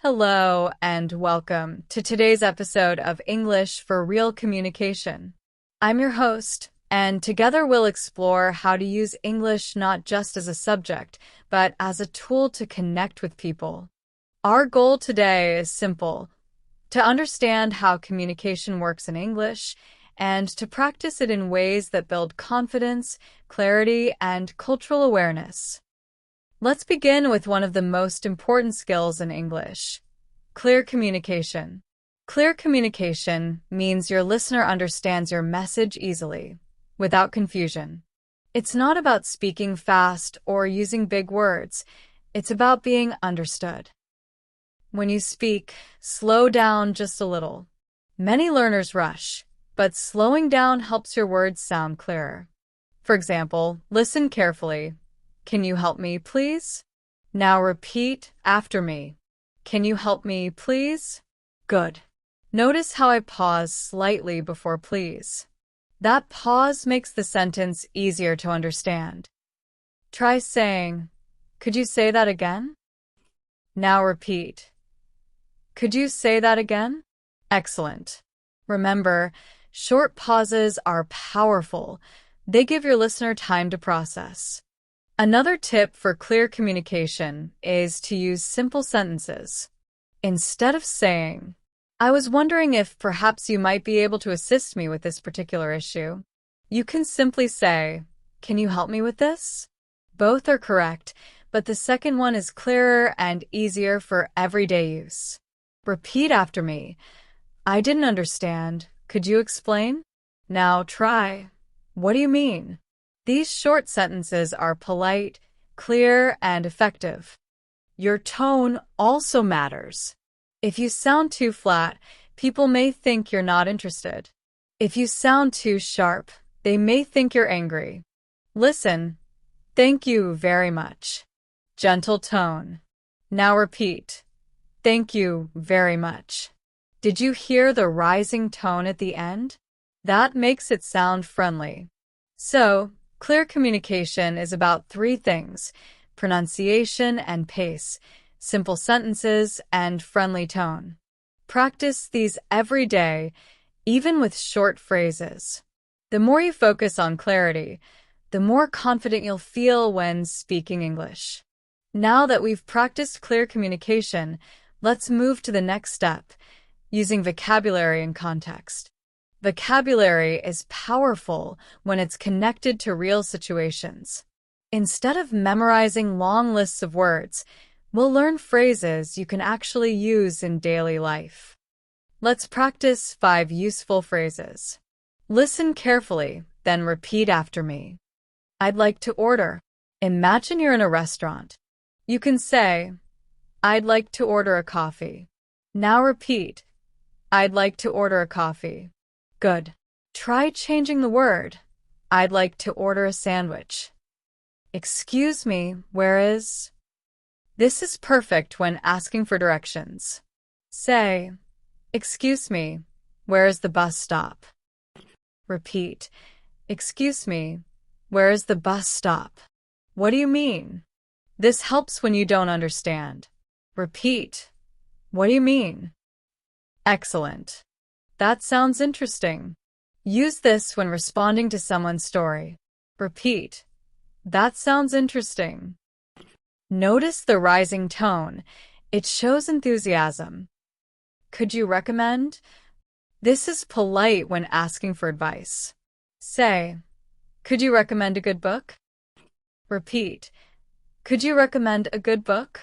Hello and welcome to today's episode of English for Real Communication. I'm your host, and together we'll explore how to use English not just as a subject, but as a tool to connect with people. Our goal today is simple: to understand how communication works in English and to practice it in ways that build confidence, clarity, and cultural awareness. Let's begin with one of the most important skills in English: clear communication. Clear communication means your listener understands your message easily, without confusion. It's not about speaking fast or using big words. It's about being understood. When you speak, slow down just a little. Many learners rush, but slowing down helps your words sound clearer. For example, listen carefully. Can you help me, please? Now repeat after me. Can you help me, please? Good. Notice how I pause slightly before please. That pause makes the sentence easier to understand. Try saying, "Could you say that again?" Now repeat. "Could you say that again?" Excellent. Remember, short pauses are powerful. They give your listener time to process. Another tip for clear communication is to use simple sentences. Instead of saying, "I was wondering if perhaps you might be able to assist me with this particular issue," you can simply say, "Can you help me with this?" Both are correct, but the second one is clearer and easier for everyday use. Repeat after me. "I didn't understand. Could you explain?" Now try. "What do you mean?" These short sentences are polite, clear, and effective. Your tone also matters. If you sound too flat, people may think you're not interested. If you sound too sharp, they may think you're angry. Listen. Thank you very much. Gentle tone. Now repeat. Thank you very much. Did you hear the rising tone at the end? That makes it sound friendly. So, clear communication is about three things: pronunciation and pace, simple sentences, and friendly tone. Practice these every day, even with short phrases. The more you focus on clarity, the more confident you'll feel when speaking English. Now that we've practiced clear communication, let's move to the next step: using vocabulary in context. Vocabulary is powerful when it's connected to real situations. Instead of memorizing long lists of words, we'll learn phrases you can actually use in daily life. Let's practice 5 useful phrases. Listen carefully, then repeat after me. I'd like to order. Imagine you're in a restaurant. You can say, "I'd like to order a coffee." Now repeat, "I'd like to order a coffee." Good. Try changing the word. I'd like to order a sandwich. Excuse me, where is? This is perfect when asking for directions. Say, "Excuse me, where is the bus stop?" Repeat, "Excuse me, where is the bus stop?" What do you mean? This helps when you don't understand. Repeat, "What do you mean?" Excellent. That sounds interesting. Use this when responding to someone's story. Repeat, "That sounds interesting." Notice the rising tone. It shows enthusiasm. Could you recommend? This is polite when asking for advice. Say, "Could you recommend a good book?" Repeat, "Could you recommend a good book?"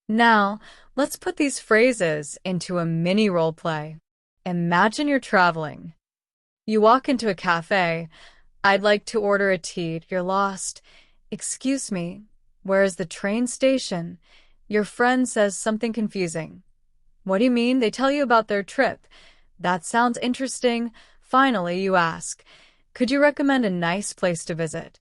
Now, let's put these phrases into a mini role play. Imagine you're traveling. You walk into a cafe. I'd like to order a tea. You're lost. Excuse me, where is the train station? Your friend says something confusing. What do you mean? They tell you about their trip. That sounds interesting. Finally, you ask, could you recommend a nice place to visit?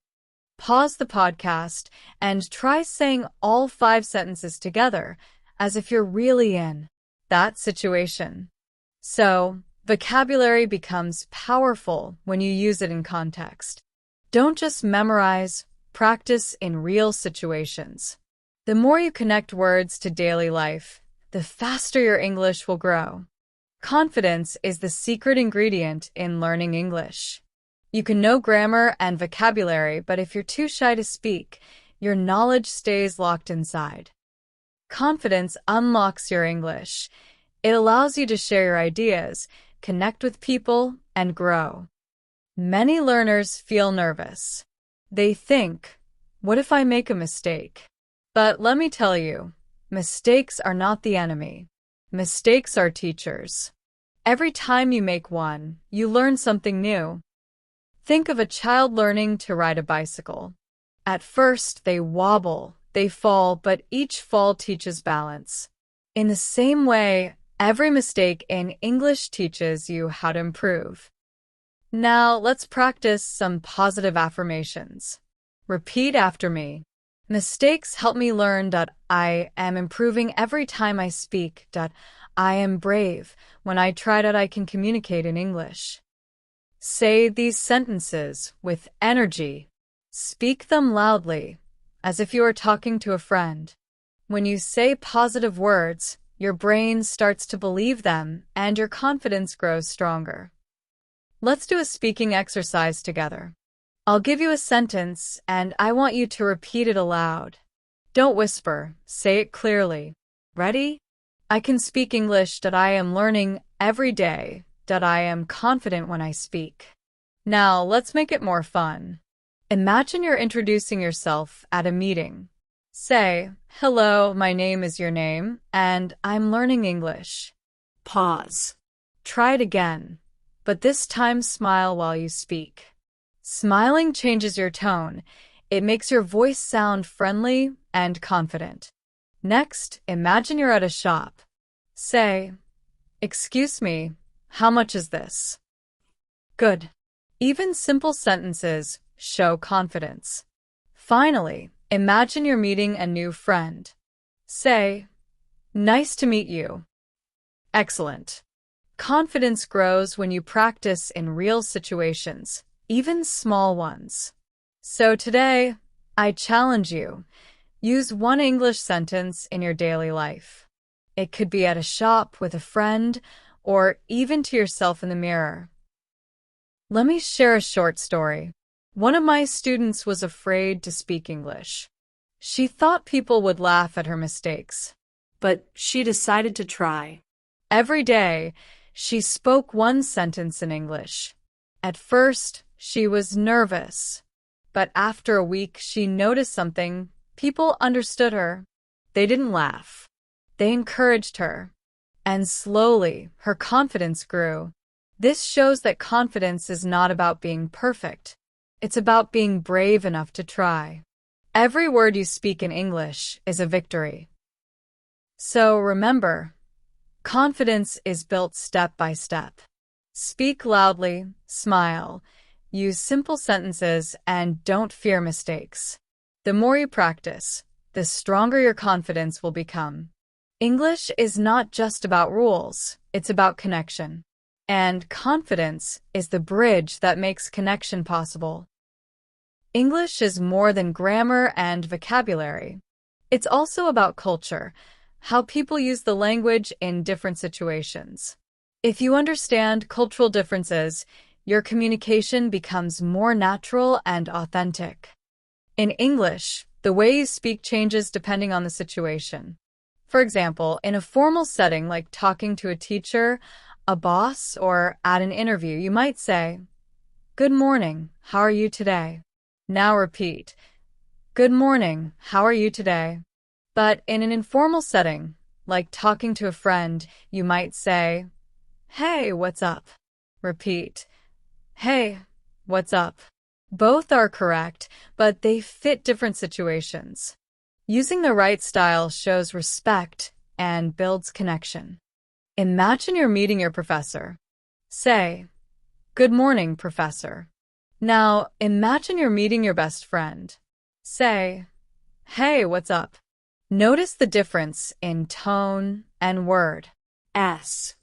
Pause the podcast and try saying all 5 sentences together as if you're really in that situation. So, vocabulary becomes powerful when you use it in context. Don't just memorize, practice in real situations. The more you connect words to daily life, the faster your English will grow. Confidence is the secret ingredient in learning English. You can know grammar and vocabulary, but if you're too shy to speak, your knowledge stays locked inside. Confidence unlocks your English. It allows you to share your ideas, connect with people, and grow. Many learners feel nervous. They think, what if I make a mistake? But let me tell you, mistakes are not the enemy. Mistakes are teachers. Every time you make one, you learn something new. Think of a child learning to ride a bicycle. At first, they wobble, they fall, but each fall teaches balance. In the same way, every mistake in English teaches you how to improve. Now, let's practice some positive affirmations. Repeat after me. Mistakes help me learn that I am improving every time I speak, that I am brave when I try that I can communicate in English. Say these sentences with energy. Speak them loudly, as if you are talking to a friend. When you say positive words, your brain starts to believe them and your confidence grows stronger. Let's do a speaking exercise together. I'll give you a sentence and I want you to repeat it aloud. Don't whisper, say it clearly. Ready? I can speak English that I am learning every day, that I am confident when I speak. Now, let's make it more fun. Imagine you're introducing yourself at a meeting. Say, hello, my name is your name, and I'm learning English. Pause. Try it again, but this time smile while you speak. Smiling changes your tone. It makes your voice sound friendly and confident. Next, imagine you're at a shop. Say, excuse me, how much is this? Good. Even simple sentences show confidence. Finally, imagine you're meeting a new friend. Say, nice to meet you. Excellent. Confidence grows when you practice in real situations, even small ones. So today, I challenge you. Use one English sentence in your daily life. It could be at a shop with a friend, or even to yourself in the mirror. Let me share a short story. One of my students was afraid to speak English. She thought people would laugh at her mistakes, but she decided to try. Every day, she spoke one sentence in English. At first, she was nervous, but after a week, she noticed something. People understood her. They didn't laugh. They encouraged her. And slowly, her confidence grew. This shows that confidence is not about being perfect. It's about being brave enough to try. Every word you speak in English is a victory. So remember, confidence is built step by step. Speak loudly, smile, use simple sentences, and don't fear mistakes. The more you practice, the stronger your confidence will become. English is not just about rules, it's about connection. And confidence is the bridge that makes connection possible. English is more than grammar and vocabulary. It's also about culture, how people use the language in different situations. If you understand cultural differences, your communication becomes more natural and authentic. In English, the way you speak changes depending on the situation. For example, in a formal setting like talking to a teacher, a boss, or at an interview, you might say, "Good morning, how are you today?" Now repeat, "Good morning, how are you today?" But in an informal setting, like talking to a friend, you might say, "Hey, what's up?" Repeat, "Hey, what's up?" Both are correct, but they fit different situations. Using the right style shows respect and builds connection. Imagine you're meeting your professor. Say, "Good morning, professor." Now, imagine you're meeting your best friend. Say, "Hey, what's up?" Notice the difference in tone and word. S.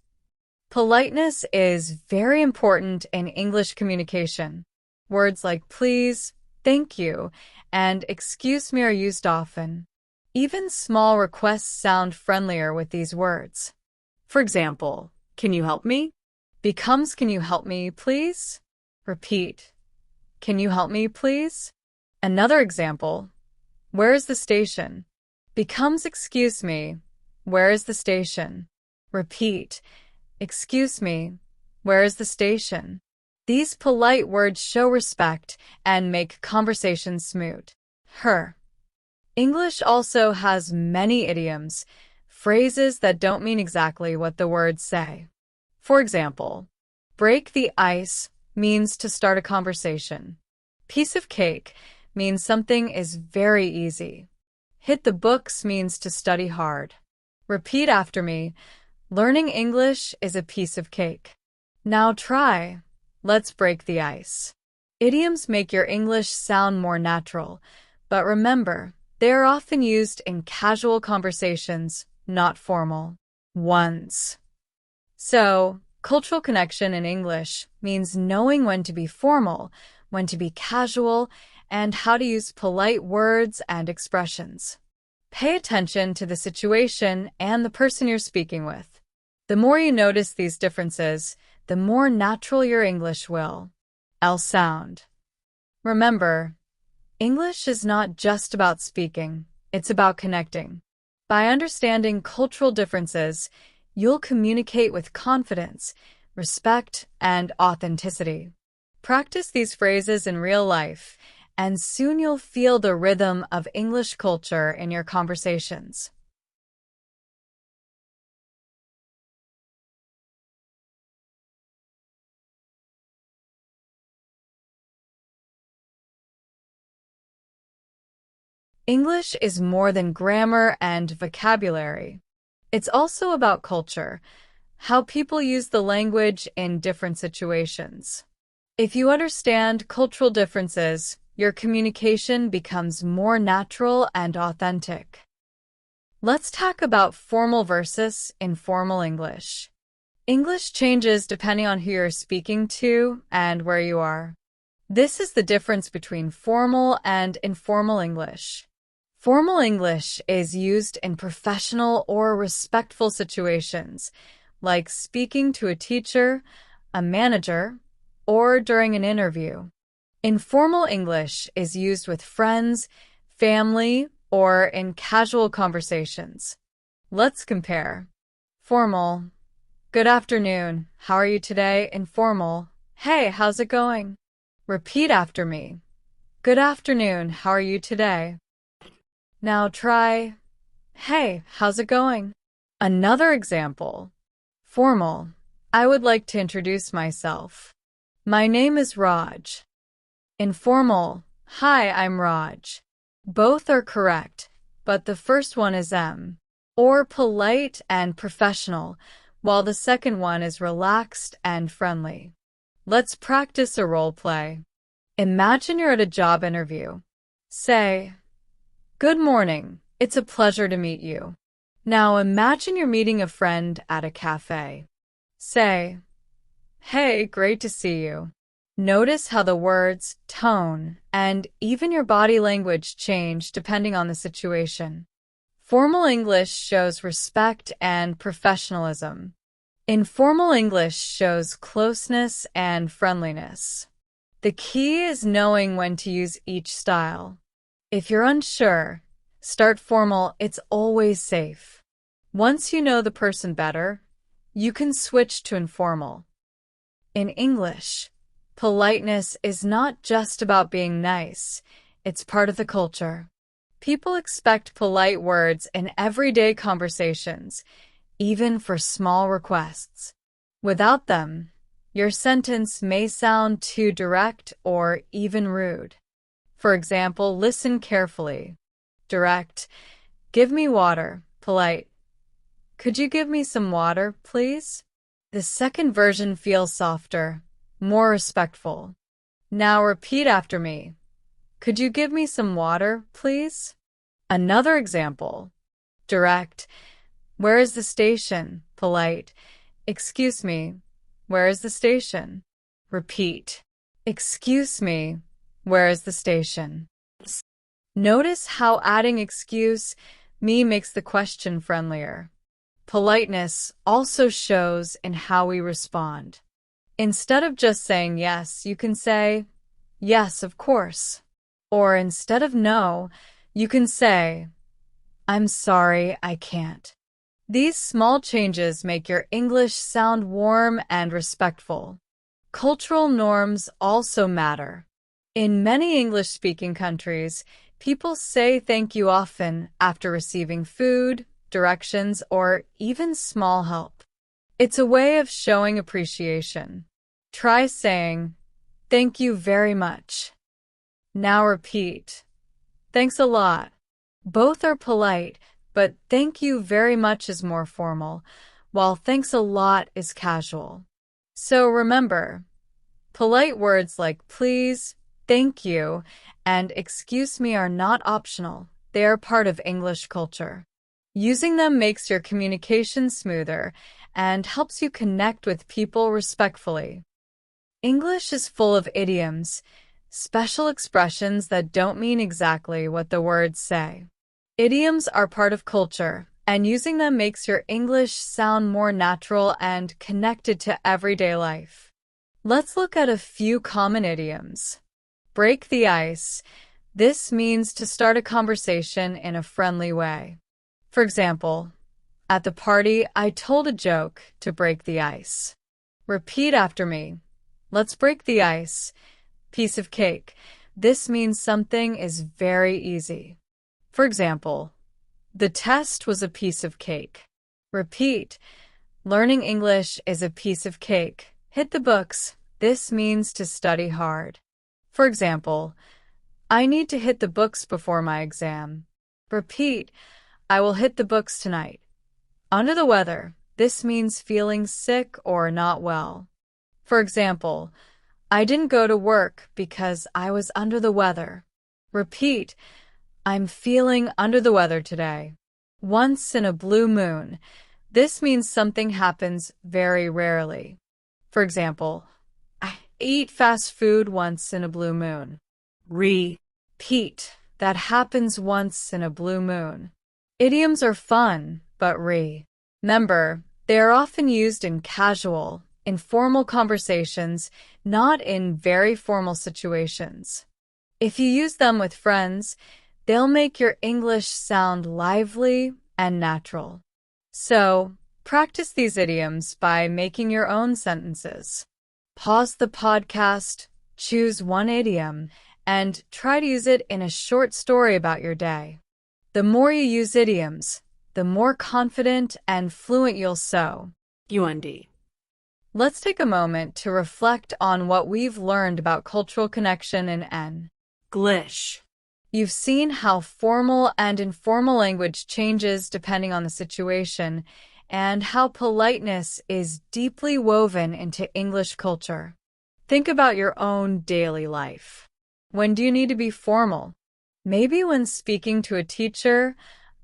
Politeness is very important in English communication. Words like please, thank you, and excuse me are used often. Even small requests sound friendlier with these words. For example, can you help me? Becomes can you help me, please? Repeat, can you help me, please? Another example, where is the station? Becomes excuse me, where is the station? Repeat, excuse me, where is the station? These polite words show respect and make conversation smooth. Her. English also has many idioms, phrases that don't mean exactly what the words say. For example, break the ice means to start a conversation. Piece of cake means something is very easy. Hit the books means to study hard. Repeat after me. Learning English is a piece of cake. Now try. Let's break the ice. Idioms make your English sound more natural, but remember, they are often used in casual conversations, not formal ones. So, cultural connection in English means knowing when to be formal, when to be casual, and how to use polite words and expressions. Pay attention to the situation and the person you're speaking with. The more you notice these differences, the more natural your English will sound. Remember, English is not just about speaking, it's about connecting. By understanding cultural differences, you'll communicate with confidence, respect, and authenticity. Practice these phrases in real life, and soon you'll feel the rhythm of English culture in your conversations. English is more than grammar and vocabulary. It's also about culture, how people use the language in different situations. If you understand cultural differences, your communication becomes more natural and authentic. Let's talk about formal versus informal English. English changes depending on who you're speaking to and where you are. This is the difference between formal and informal English. Formal English is used in professional or respectful situations, like speaking to a teacher, a manager, or during an interview. Informal English is used with friends, family, or in casual conversations. Let's compare. Formal. Good afternoon. How are you today? Informal. Hey, how's it going? Repeat after me. Good afternoon. How are you today? Now try, hey, how's it going? Another example. Formal. I would like to introduce myself. My name is Raj. Informal. Hi, I'm Raj. Both are correct, but the first one is M. Or polite and professional, while the second one is relaxed and friendly. Let's practice a role play. Imagine you're at a job interview. Say, good morning. It's a pleasure to meet you. Now imagine you're meeting a friend at a cafe. Say, hey, great to see you. Notice how the words, tone, and even your body language change depending on the situation. Formal English shows respect and professionalism. Informal English shows closeness and friendliness. The key is knowing when to use each style. If you're unsure, start formal. It's always safe. Once you know the person better, you can switch to informal. In English, politeness is not just about being nice. It's part of the culture. People expect polite words in everyday conversations, even for small requests. Without them, your sentence may sound too direct or even rude. For example, listen carefully. Direct, give me water. Polite, could you give me some water, please? The second version feels softer, more respectful. Now repeat after me. Could you give me some water, please? Another example. Direct, where is the station? Polite, excuse me, where is the station? Repeat, excuse me, where is the station? Notice how adding excuse Me makes the question friendlier. Politeness also shows in how we respond. Instead of just saying yes, you can say, yes, of course. Or instead of no, you can say, I'm sorry, I can't. These small changes make your English sound warm and respectful. Cultural norms also matter. In many English-speaking countries, people say thank you often after receiving food, directions, or even small help. It's a way of showing appreciation. Try saying, thank you very much. Now repeat, thanks a lot. Both are polite, but thank you very much is more formal, while thanks a lot is casual. So remember, polite words like please, thank you, and excuse me are not optional. They are part of English culture. Using them makes your communication smoother and helps you connect with people respectfully. English is full of idioms, special expressions that don't mean exactly what the words say. Idioms are part of culture, and using them makes your English sound more natural and connected to everyday life. Let's look at a few common idioms. Break the ice. This means to start a conversation in a friendly way. For example, at the party, I told a joke to break the ice. Repeat after me. Let's break the ice. Piece of cake. This means something is very easy. For example, the test was a piece of cake. Repeat. Learning English is a piece of cake. Hit the books. This means to study hard. For example, I need to hit the books before my exam. Repeat. I will hit the books tonight. Under the weather. This means feeling sick or not well. For example, I didn't go to work because I was under the weather. Repeat. I'm feeling under the weather today. Once in a blue moon. This means something happens very rarely. For example, I eat fast food once in a blue moon. Repeat. That happens once in a blue moon. Idioms are fun, but remember, they are often used in casual, informal conversations, not in very formal situations. If you use them with friends, they'll make your English sound lively and natural. So, practice these idioms by making your own sentences. Pause the podcast, choose one idiom, and try to use it in a short story about your day. The more you use idioms, the more confident and fluent you'll sound. UND. Let's take a moment to reflect on what we've learned about cultural connection in Glish. You've seen how formal and informal language changes depending on the situation, and how politeness is deeply woven into English culture. Think about your own daily life. When do you need to be formal? Maybe when speaking to a teacher,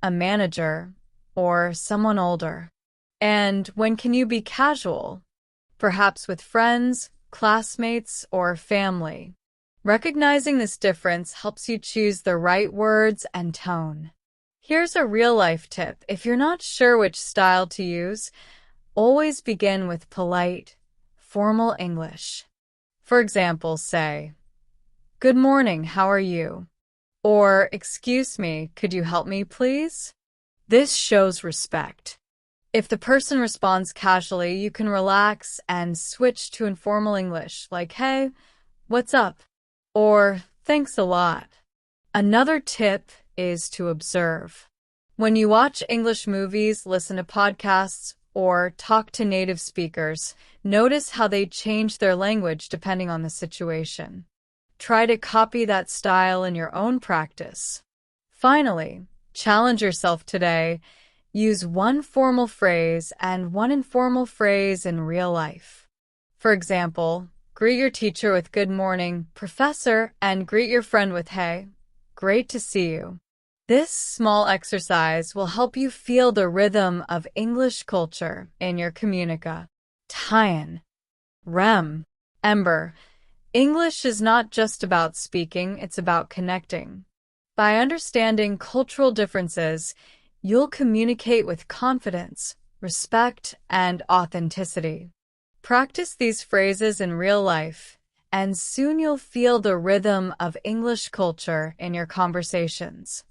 a manager, or someone older. And when can you be casual? Perhaps with friends, classmates, or family. Recognizing this difference helps you choose the right words and tone. Here's a real-life tip. If you're not sure which style to use, always begin with polite, formal English. For example, say, "Good morning, how are you?" Or, "Excuse me, could you help me, please?" This shows respect. If the person responds casually, you can relax and switch to informal English, like, "Hey, what's up?" Or, "Thanks a lot." Another tip is to observe. When you watch English movies, listen to podcasts, or talk to native speakers, notice how they change their language depending on the situation. Try to copy that style in your own practice. Finally, challenge yourself today. Use one formal phrase and one informal phrase in real life. For example, greet your teacher with "Good morning, Professor," and greet your friend with "Hey, great to see you." This small exercise will help you feel the rhythm of English culture in your communication. Remember, English is not just about speaking, it's about connecting. By understanding cultural differences, You'll communicate with confidence, respect, and authenticity. Practice these phrases in real life, and soon you'll feel the rhythm of English culture in your conversations.